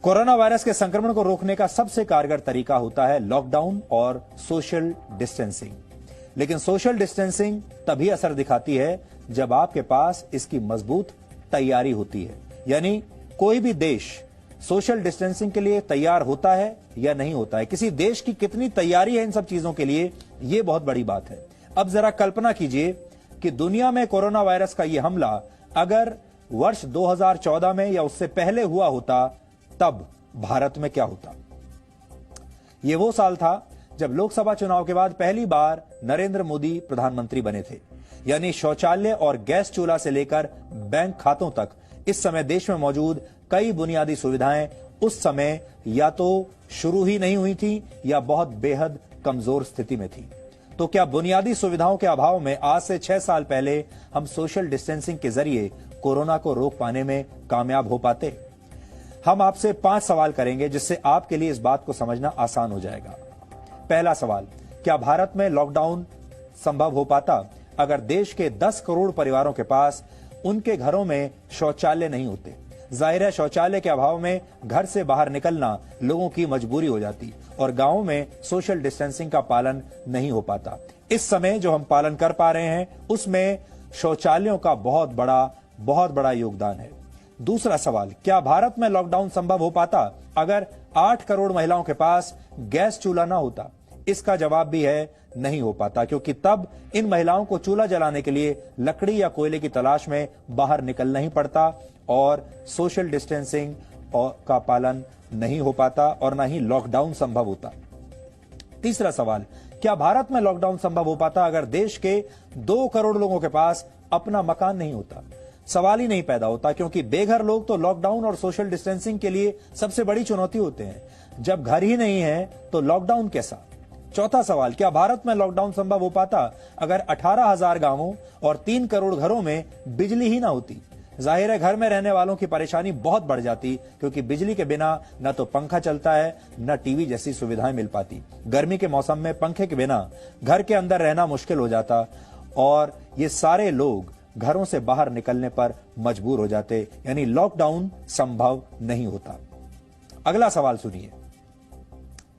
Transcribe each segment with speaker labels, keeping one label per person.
Speaker 1: Corona virus के संक्रमण को रोकने का सबसे कारगर तरीका होता है लॉकडाउन और सोशल डिस्टेंसिंग। लेकिन सोशल डिस्टेंसिंग तभी असर दिखाती है जब आपके पास इसकी मजबूत तैयारी होती है। यानी कोई भी देश सोशल डिस्टेंसिंग के लिए तैयार होता है या नहीं होता है, किसी देश की कितनी तैयारी है इन सब चीजों के लिए, यह बहुत बड़ी बात है। अब जरा कल्पना कीजिए कि दुनिया में कोरोना वायरस का यह हमला अगर वर्ष 2014 में या उससे पहले हुआ होता, तब भारत में क्या होता। यह वो साल था जब लोकसभा चुनाव के बाद पहली बार नरेंद्र मोदी प्रधानमंत्री बने थे। यानी शौचालय और गैस चूल्हा से लेकर बैंक खातों तक इस समय देश में मौजूद कई बुनियादी सुविधाएं उस समय या तो शुरू ही नहीं हुई थी या बहुत बेहद कमजोर स्थिति में थी। तो क्या बुनियादी सुविधाओं के अभाव में आज से 6 साल पहले हम सोशल डिस्टेंसिंग के जरिए कोरोना को रोक पाने में कामयाब हो पाते? हम आपसे 5 सवाल करेंगे जिससे आपके लिए इस बात को समझना आसान हो जाएगा। पहला सवाल, क्या भारत में लॉकडाउन संभव हो पाता अगर देश के 10 करोड़ परिवारों के पास उनके घरों में शौचालय नहीं होते? जाहिर है शौचालय के अभाव में घर से बाहर निकलना लोगों की मजबूरी हो जाती और गांवों में सोशल डिस्टेंसिंग का पालन नहीं हो पाता। इस समय जो हम पालन कर पा रहे हैं उसमें शौचालयों का बहुत बड़ा योगदान है। दूसरा सवाल, क्या भारत में लॉकडाउन संभव हो पाता अगर 8 करोड़ महिलाओं के पास गैस चूल्हा ना होता? इसका जवाब भी है नहीं हो पाता, क्योंकि तब इन महिलाओं को चूल्हा जलाने के लिए लकड़ी या कोयले की तलाश में बाहर निकलना ही पड़ता और सोशल डिस्टेंसिंग का पालन नहीं हो पाता और ना ही लॉकडाउन संभव होता। तीसरा सवाल, क्या भारत में लॉकडाउन संभव हो पाता अगर देश के 2 करोड़ लोगों के पास अपना मकान नहीं होता? सवाल ही नहीं पैदा होता, क्योंकि बेघर लोग तो लॉकडाउन और सोशल डिस्टेंसिंग के लिए सबसे बड़ी चुनौती होते हैं। जब घर ही नहीं है तो लॉकडाउन कैसा? चौथा सवाल, क्या भारत में लॉकडाउन संभव हो पाता अगर 18,000 गांवों और 3 करोड़ घरों में बिजली ही ना होती? जाहिर है घर में रहने वालों की परेशानी बहुत बढ़ जाती, क्योंकि बिजली के बिना न तो पंखा चलता है न टीवी जैसी सुविधाएं मिल पाती। गर्मी के मौसम में पंखे के बिना घर के अंदर रहना मुश्किल हो जाता और ये सारे लोग घरों से बाहर निकलने पर मजबूर हो जाते। यानी लॉकडाउन संभव नहीं होता। अगला सवाल सुनिए,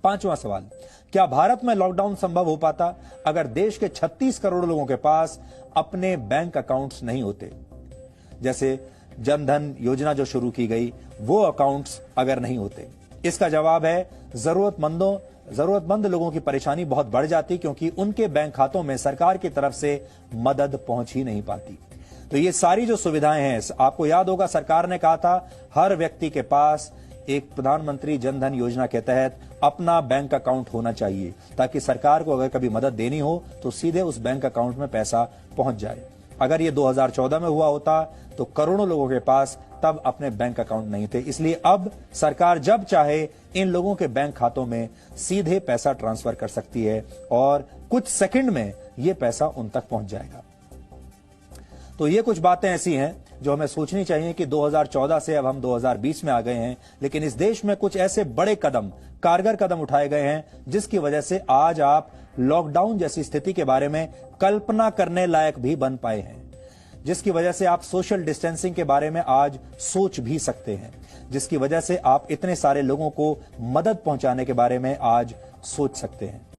Speaker 1: 5वां सवाल, क्या भारत में लॉकडाउन संभव हो पाता अगर देश के 36 करोड़ लोगों के पास अपने बैंक अकाउंट्स नहीं होते? जैसे जनधन योजना जो शुरू की गई, वो अकाउंट्स अगर नहीं होते? इसका जवाब है जरूरतमंद लोगों की परेशानी बहुत बढ़ जाती, क्योंकि उनके बैंक खातों में सरकार की तरफ से मदद पहुंच ही नहीं पाती। तो ये सारी जो सुविधाएं हैं, आपको याद होगा सरकार ने कहा था हर व्यक्ति के पास एक प्रधानमंत्री जनधन योजना के तहत अपना बैंक अकाउंट होना चाहिए, ताकि सरकार को अगर कभी मदद देनी हो तो सीधे उस बैंक अकाउंट में पैसा पहुंच जाए। अगर ये 2014 में हुआ होता तो करोड़ों लोगों के पास तब अपने बैंक अकाउंट नहीं थे। इसलिए अब सरकार जब चाहे इन लोगों के बैंक खातों में सीधे पैसा ट्रांसफर कर सकती है और कुछ सेकंड में यह पैसा उन तक पहुंच जाएगा। तो ये कुछ बातें ऐसी हैं जो हमें सोचनी चाहिए कि 2014 से अब हम 2020 में आ गए हैं, लेकिन इस देश में कुछ ऐसे बड़े कारगर कदम उठाए गए हैं जिसकी वजह से आज आप लॉकडाउन जैसी स्थिति के बारे में कल्पना करने लायक भी बन पाए हैं, जिसकी वजह से आप सोशल डिस्टेंसिंग के बारे में आज सोच भी सकते हैं, जिसकी वजह से आप इतने सारे लोगों को मदद पहुंचाने के बारे में आज सोच सकते हैं।